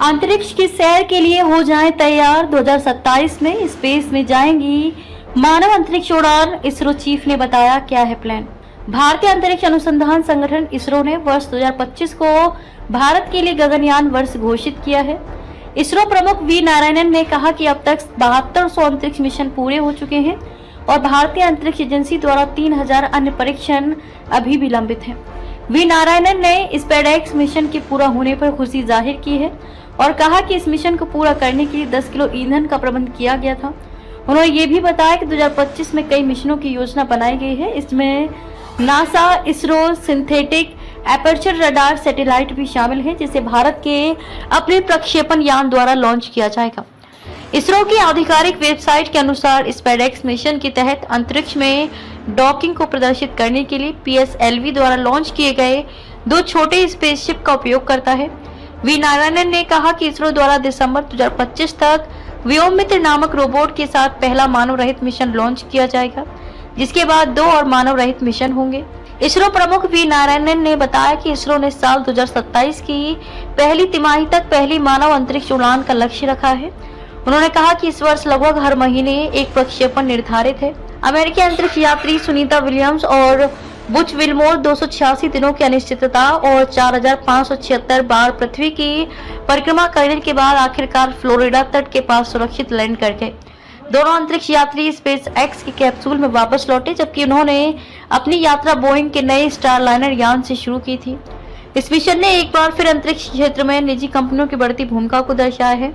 अंतरिक्ष की सैर के लिए हो जाएं तैयार। 2027 में स्पेस में जाएंगी मानव अंतरिक्ष उड़ान। इसरो चीफ ने बताया क्या है प्लान। भारतीय अंतरिक्ष अनुसंधान संगठन इसरो ने वर्ष 2025 को भारत के लिए गगनयान वर्ष घोषित किया है। इसरो प्रमुख वी नारायणन ने कहा कि अब तक 7200 अंतरिक्ष मिशन पूरे हो चुके हैं और भारतीय अंतरिक्ष एजेंसी द्वारा 3000 अन्य परीक्षण अभी भी लंबित हैं। वी नारायणन ने स्पेसएक्स मिशन के पूरा होने पर खुशी जाहिर की है और कहा कि इस मिशन को पूरा करने के लिए 10 किलो ईंधन का प्रबंध किया गया था। उन्होंने ये भी बताया कि 2025 में कई मिशनों की योजना बनाई गई है। इसमें NASA, ISRO, synthetic aperture radar satellite भी शामिल है, जिसे भारत के अपने प्रक्षेपण यान द्वारा लॉन्च किया जाएगा। इसरो की आधिकारिक वेबसाइट के अनुसार स्पेसएक्स मिशन के तहत अंतरिक्ष में डॉकिंग को प्रदर्शित करने के लिए PSLV द्वारा लॉन्च किए गए 2 छोटे स्पेसशिप का उपयोग करता है। वी नारायणन ने कहा कि इसरो द्वारा दिसंबर 2025 तक व्योममित्र नामक रोबोट के साथ पहला मानव रहित मिशन लॉन्च किया जाएगा, जिसके बाद 2 और मानव रहित मिशन होंगे। इसरो प्रमुख वी नारायणन ने बताया कि इसरो ने साल 2027 की पहली तिमाही तक पहली मानव अंतरिक्ष उड़ान का लक्ष्य रखा है। उन्होंने कहा कि इस वर्ष लगभग हर महीने एक प्रक्षेपण निर्धारित है। अमेरिकी अंतरिक्ष यात्री सुनीता विलियम्स और बुच विल्मोर 286 दिनों की अनिश्चितता और 4576 बार पृथ्वी की परिक्रमा करने के बाद आखिरकार फ्लोरिडा तट के पास सुरक्षित लैंड कर गए। दोनों अंतरिक्ष यात्री स्पेसएक्स की कैप्सूल में वापस लौटे, जबकि उन्होंने अपनी यात्रा बोइंग के नए स्टारलाइनर यान से शुरू की थी। इस मिशन ने एक बार फिर अंतरिक्ष क्षेत्र में निजी कंपनियों की बढ़ती भूमिका को दर्शाया है।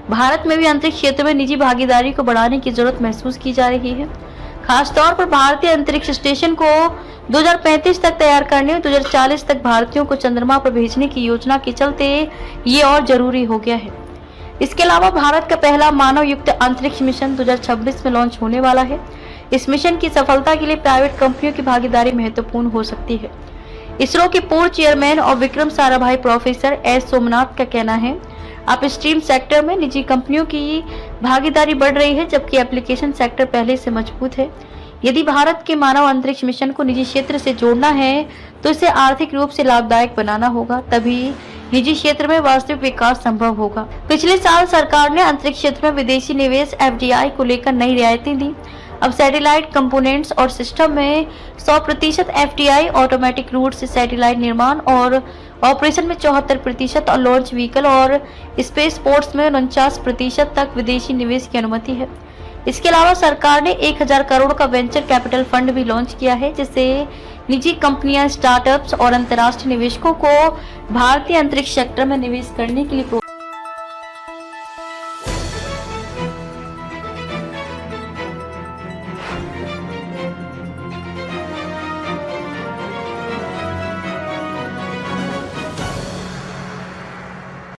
भारत में भी अंतरिक्ष क्षेत्र में निजी भागीदारी को बढ़ाने की जरूरत महसूस की जा रही है। खासतौर पर भारतीय अंतरिक्ष स्टेशन को 2035 तक तैयार करने और 2040 तक भारतीयों को चंद्रमा पर भेजने की योजना के चलते ये और जरूरी हो गया है। इसके अलावा भारत का पहला मानव युक्त अंतरिक्ष मिशन 2026 में लॉन्च होने वाला है। इस मिशन की सफलता के लिए प्राइवेट कंपनियों की भागीदारी महत्वपूर्ण हो सकती है। इसरो के पूर्व चेयरमैन और विक्रम साराभाई प्रोफेसर एस सोमनाथ का कहना है, अपस्ट्रीम सेक्टर में निजी कंपनियों की भागीदारी बढ़ रही है, जबकि एप्लीकेशन सेक्टर पहले से मजबूत है। यदि भारत के मानव अंतरिक्ष मिशन को निजी क्षेत्र से जोड़ना है तो इसे आर्थिक रूप से लाभदायक बनाना होगा, तभी निजी क्षेत्र में वास्तविक विकास संभव होगा। पिछले साल सरकार ने अंतरिक्ष क्षेत्र में विदेशी निवेश FDI को लेकर नई रियायतें दी। अब सैटेलाइट कंपोनेंट्स और सिस्टम में 100% FDI, ऑटोमेटिक रूट से सैटेलाइट निर्माण और ऑपरेशन में 74% और लॉन्च व्हीकल और स्पेस पोर्ट्स में 49% तक विदेशी निवेश की अनुमति है। इसके अलावा सरकार ने 1000 करोड़ का वेंचर कैपिटल फंड भी लॉन्च किया है, जिससे निजी कंपनियां, स्टार्टअप्स और अंतर्राष्ट्रीय निवेशकों को भारतीय अंतरिक्ष सेक्टर में निवेश करने के लिए